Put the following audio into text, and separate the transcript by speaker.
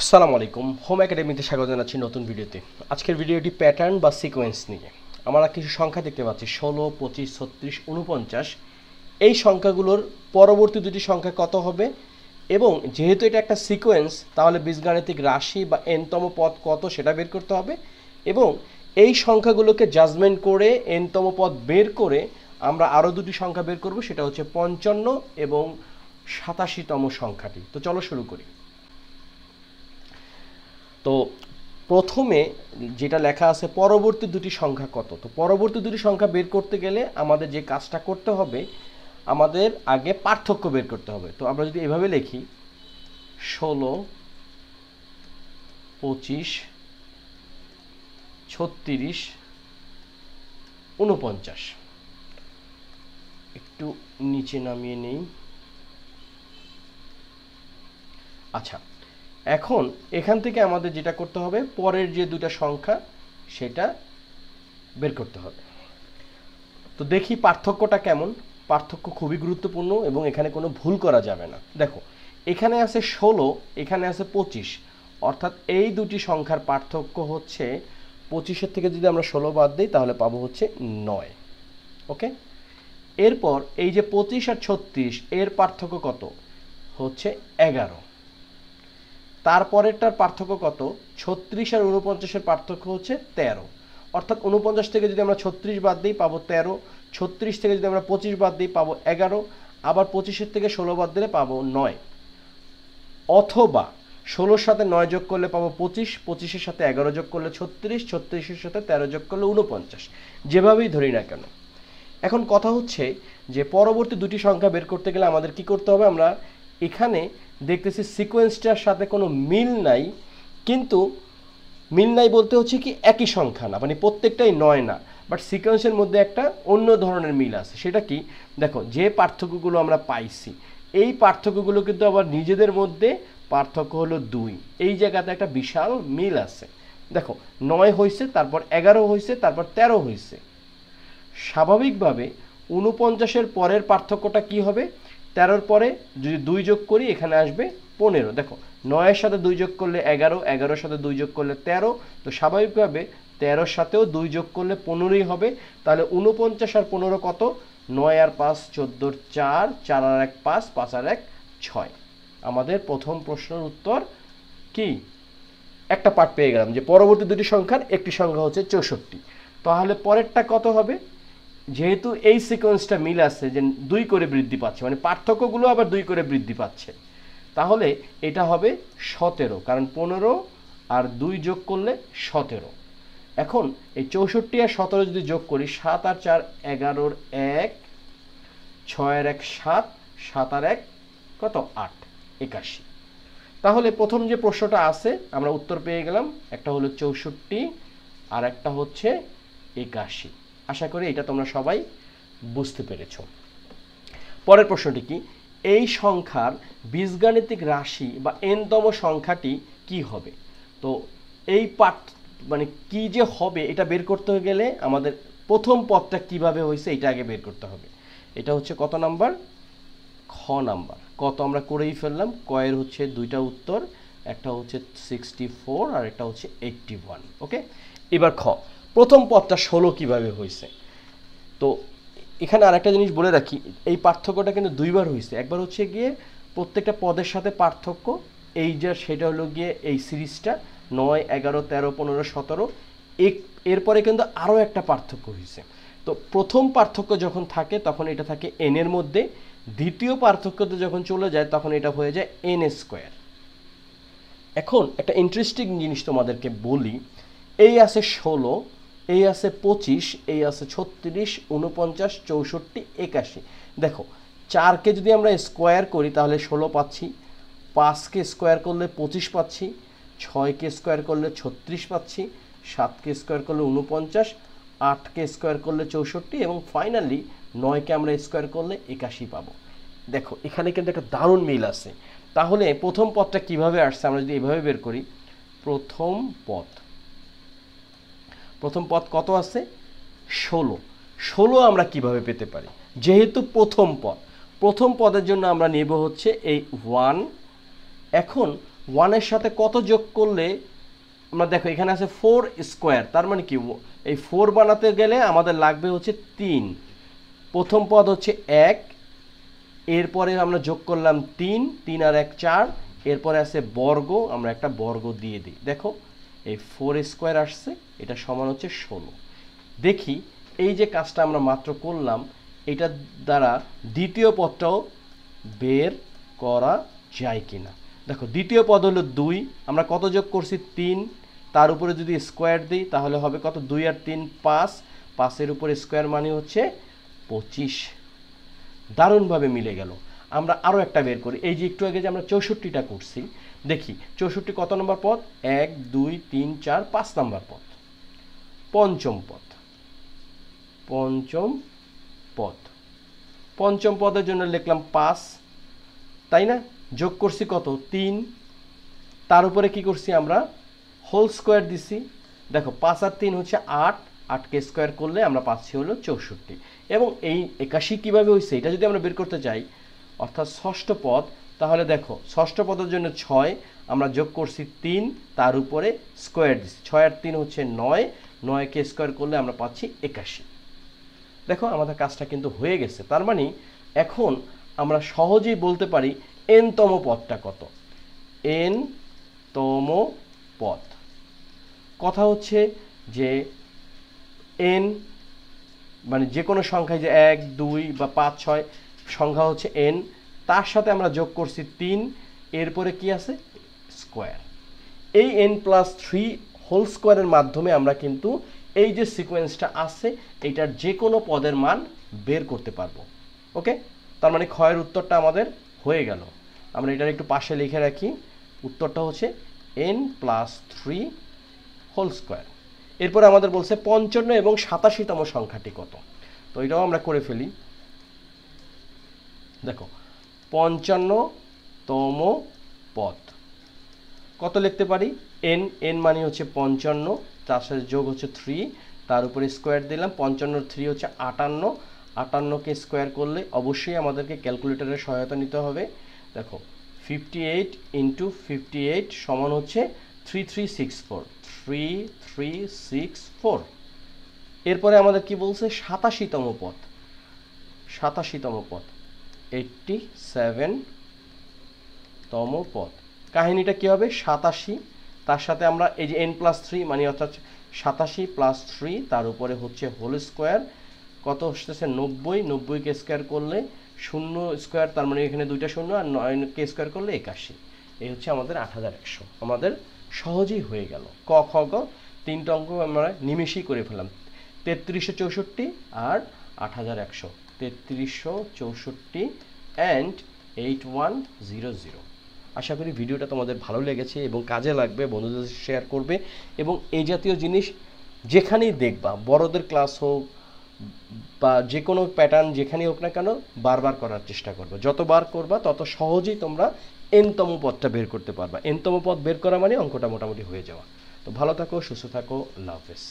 Speaker 1: আসসালামু আলাইকুম, হোম একাডেমিতে স্বাগত জানাচ্ছি নতুন ভিডিওতে। আজকের ভিডিওটি প্যাটার্ন বা সিকোয়েন্স নিয়ে। আমরা কিছু সংখ্যা দেখতে পাচ্ছি 16, 25, 36, 49। এই সংখ্যাগুলোর পরবর্তী দুটি সংখ্যা কত হবে, এবং যেহেতু এটা একটা সিকোয়েন্স তাহলে বীজগাণিতিক রাশি বা এনতম পদ কত সেটা বের করতে হবে, এবং এই সংখ্যাগুলোকে জাজমেন্ট করে এনতম পদ বের করে আমরা আরও দুটি সংখ্যা বের করব, সেটা হচ্ছে 55 এবং 87তম সংখ্যাটি। তো চলো শুরু করি। তো প্রথমে যেটা লেখা আছে পরবর্তী দুটি সংখ্যা কত, তো পরবর্তী দুটি সংখ্যা বের করতে গেলে আমাদের যে কাজটা করতে হবে, আমাদের আগে পার্থক্য বের করতে হবে। তো আমরা যদি এভাবে লিখি 16, 25, 36, 49, একটু নিচে নামিয়ে নেই। আচ্ছা, এখন এখান থেকে আমাদের যেটা করতে হবে, পরের যে দুটা সংখ্যা সেটা বের করতে হবে। তো দেখি পার্থক্যটা কেমন। পার্থক্য খুবই গুরুত্বপূর্ণ এবং এখানে কোনো ভুল করা যাবে না। দেখো, এখানে আছে 16, এখানে আছে 25, অর্থাৎ এই দুটি সংখ্যার পার্থক্য হচ্ছে 25-এর থেকে যদি আমরা 16 বাদ দিই তাহলে পাবো হচ্ছে 9। ওকে, এরপর এই যে 25 আর 36 এর পার্থক্য কত, হচ্ছে 11। তারপরেরটার পার্থক্য কত, 36 আর 49-এর পার্থক্য হচ্ছে 13। অর্থাৎ 49 থেকে যদি আমরা 36 বাদ দিই পাবো 13, 36 থেকে যদি আমরা 25 বাদ দিই পাবো 11, আবার 25-এর থেকে 16 বাদ দিলে পাবো 9, অথবা 16-র সাথে 9 যোগ করলে পাবো 25, 25-এর সাথে 11 যোগ করলে 36, 36-এর সাথে 13 যোগ করলে 49, যেভাবেই ধরি না কেন। এখন কথা হচ্ছে যে পরবর্তী দুটি সংখ্যা বের করতে গেলে আমাদের কি করতে হবে, আমরা এখানে দেখতেছি সিকোয়েন্সটার সাথে কোনো মিল নাই, কিন্তু মিল নাই বলতে হচ্ছে কি একই সংখ্যা না, মানে প্রত্যেকটাই 9 না, বাট সিকোয়েন্সের মধ্যে একটা অন্য ধরনের মিল আছে। সেটা কি, দেখো যে পার্থক্যগুলো আমরা পাইছি এই পার্থক্যগুলো কিন্তু আবার নিজেদের মধ্যে পার্থক্য হলো 2, এই জায়গাতে একটা বিশাল মিল আছে। দেখো 9 হয়েছে, তারপর 11 হয়েছে, তারপর 13 হয়েছে। স্বাভাবিকভাবে 49-এর পরের পার্থক্যটা কি হবে, 13-র পরে যদি 2 যোগ করি এখানে আসবে 15। দেখো 9-এর সাথে 2 যোগ করলে 11, 11-এর সাথে 2 যোগ করলে 13, তো স্বাভাবিকভাবে 13-র সাথেও 2 যোগ করলে 15ই হবে। তাহলে 49 আর 15 কত, 9 আর 5 14, 4, 4 আর 1 5, 5 আর 1 6। আমাদের প্রথম প্রশ্নের উত্তর কি, একটা পার্ট পেয়ে গেলাম যে পরবর্তী দুটি সংখ্যার একটি সংখ্যা হচ্ছে 64। তাহলে পরেরটা কত হবে, যেহেতু এই সিকোয়েন্সটা মিল আছে যে 2 করে বৃদ্ধি পাচ্ছে, মানে পার্থক্যগুলো আবার 2 করে বৃদ্ধি পাচ্ছে, তাহলে এটা হবে 17, কারণ 15 আর 2 যোগ করলে 17। এখন এই 64 আর 17 যদি যোগ করি, 7 আর 4 11-র 1, 6 আর 1 7, 7 আর 1 কত 8, 81। তাহলে প্রথম যে প্রশ্নটা আছে আমরা উত্তর পেয়ে গেলাম, একটা হলো 64 আর একটা হচ্ছে 81। আশা করি এটা তোমরা সবাই বুঝতে পেরেছ। পরের প্রশ্নটি কি, এই সংখ্যার বীজগাণিতিক রাশি বা এনতম সংখ্যাটি কি হবে। তো এই পার্ট মানে কি যে হবে এটা বের করতে গেলে আমাদের প্রথম পদটা কিভাবে হয়েছে এটা আগে বের করতে হবে। এটা হচ্ছে কত নাম্বার, খ নাম্বার। কত আমরা করেই ফেললাম, কয়ের হচ্ছে দুইটা উত্তর, একটা হচ্ছে 64 আর একটা হচ্ছে 81। ওকে, এবার খ, প্রথম পদটা 16 কিভাবে হয়েছে। তো এখানে আরেকটা জিনিস বলে রাখি, এই পার্থক্যটা কিন্তু দুইবার হয়েছে। একবার হচ্ছে গিয়ে প্রত্যেকটা পদের সাথে পার্থক্য, এই যে সেটা হলো গিয়ে এই সিরিজটা 9, 11, 13, 15, 17। এরপরে কিন্তু আরও একটা পার্থক্য হয়েছে। তো প্রথম পার্থক্য যখন থাকে তখন এটা থাকে n এর মধ্যে, দ্বিতীয় পার্থক্যতে যখন চলে যায় তখন এটা হয়ে যায় n স্কোয়ার। এখন একটা ইন্টারেস্টিং জিনিস তোমাদেরকে বলি, এই আছে 16, এই আছে 25, এই আছে 36, 49, 64, 81। দেখো 4কে যদি আমরা স্কোয়ার করি তাহলে 16 পাচ্ছি, 5কে স্কোয়ার করলে 25 পাচ্ছি, 6কে স্কোয়ার করলে 36 পাচ্ছি, 7কে স্কোয়ার করলে 49, 8কে স্কোয়ার করলে 64, এবং ফাইনালি 9কে আমরা স্কোয়ার করলে 81 পাবো। দেখো এখানে কিন্তু একটা দারুণ মিল আছে। তাহলে প্রথম পদটা কিভাবে আসছে আমরা যদি এভাবে বের করি, প্রথম পদ কত আছে, 16। 16 আমরা কিভাবে পেতে পারি, যেহেতু প্রথম পদের জন্য আমরা নেব হচ্ছে এই 1। এখন 1 সাথে কত যোগ করলে আমরা দেখো এখানে আছে 4 স্কোয়ার, তার মানে কি এই 4 বানাতে গেলে আমাদের লাগবে হচ্ছে 3। প্রথম পদ হচ্ছে 1, এরপরে আমরা যোগ করলাম 3, 3 আর 1 4, এরপরে আছে বর্গ, আমরা একটা বর্গ দিয়ে দিই। দেখো এই 4 স্কোয়ার আসছে, এটা সমান হচ্ছে 16। দেখি এই যে কাজটা আমরা মাত্র করলাম, এটার দ্বারা দ্বিতীয় পদটাও বের করা যায় কিনা। দেখো দ্বিতীয় পদ হলো 2, আমরা কত যোগ করছি 3, তার উপরে যদি স্কোয়ার দিই তাহলে হবে কত, 2 আর 3 5, 5-এর উপরে স্কোয়ার মানে হচ্ছে 25। দারুণভাবে মিলে গেল। আমরা আরও একটা বের করি। এই যে একটু আগে যে আমরা 64টা করছি, দেখি 64 কত নম্বর পদ, 1 2 3 4 5 নম্বর পদ, পঞ্চম পদ। পঞ্চম পদের জন্য লিখলাম 5, তাই না? যোগ করছি কত, 3, তার উপরে কি করছি আমরা হোল স্কোয়ার দিছি। দেখো 5 আর 3 হচ্ছে 8, 8কে স্কোয়ার করলে আমরা পাচ্ছি হলো 64। এবং এই 81 কীভাবে হয়েছে এটা যদি আমরা বের করতে চাই, অর্থাৎ ষষ্ঠ পদ, তাহলে দেখো ষষ্ঠ পদের জন্য 6, আমরা যোগ করছি 3, তার উপরে স্কোয়ার দিচ্ছি, 6 আর 3 হচ্ছে 9, 9কে স্কোয়ার করলে আমরা পাচ্ছি 81। দেখো আমাদের কাজটা কিন্তু হয়ে গেছে। তার মানে এখন আমরা সহজেই বলতে পারি n-তম পদটা কত। n-তম পদ, কথা হচ্ছে যে n মানে যে কোনো সংখ্যায় যে 1 2 বা 5 6 সংখ্যা হচ্ছে n, তার সাথে আমরা যোগ করছি 3, এরপরে কি আছে স্কোয়ার। এই n+3 হোল স্কোয়ারের মাধ্যমে আমরা কিন্তু এই যে সিকোয়েন্সটা আছে এইটার যে কোনো পদের মান বের করতে পারবো। ওকে, তার মানে ক্ষয়ের উত্তরটা আমাদের হয়ে গেল। আমরা এটার একটু পাশে লিখে রাখি, উত্তরটা হচ্ছে n+3 হোল স্কোয়ার। এরপরে আমাদের বলছে 55 এবং 87তম সংখ্যাটি কত। তো এটাও আমরা করে ফেলি। দেখো 55তম পদ কত লিখতে পারি, n মানে হচ্ছে 55, তার সাথে যোগ হচ্ছে 3, তার উপরে স্কোয়ার দিলাম, 55 3 হচ্ছে 58, 58কে স্কোয়ার করলে অবশ্যই আমাদেরকে ক্যালকুলেটরের সহায়তা নিতে হবে। দেখো 58 × 58 সমান হচ্ছে 3364, 3364। এরপরে আমাদের কি বলছে 87তম পদ, 87তম পদ 87তম পদ। কাহিনীটা কি হবে, 87, তার সাথে আমরা এই যে n+3 মানে অর্থাৎ 87 + 3, তার উপরে হচ্ছে হোল স্কোয়ার, কত আসতেছে 90, 90কে স্কোয়ার করলে 0 স্কোয়ার, তার মানে এখানে 2টা 0, আর 9কে স্কোয়ার করলে 81। এই হচ্ছে আমাদের 8100। আমাদের সহজেই হয়ে গেল। ক খ গ 3টা অঙ্ক আমরা নিমেষেই করে ফেলাম, 3364 আর 8100, 3364 and 8100। আশা করি ভিডিওটা তোমাদের ভালো লেগেছে এবং কাজে লাগবে, বন্ধুদের শেয়ার করবে। এবং এই জাতীয় জিনিস যেখানেই দেখবা, বড়দের ক্লাস হোক বা যে কোনো প্যাটার্ন যেখানেই হোক না কেন, বারবার করার চেষ্টা করবে। যতবার করবা তত সহজেই তোমরা n-তম পদটা বের করতে পারবা। n-তম পদ বের করা মানে অঙ্কটা মোটামুটি হয়ে যাওয়া। তো ভালো থাকো, সুস্থ থাকো, আল্লাহ হাফেজ।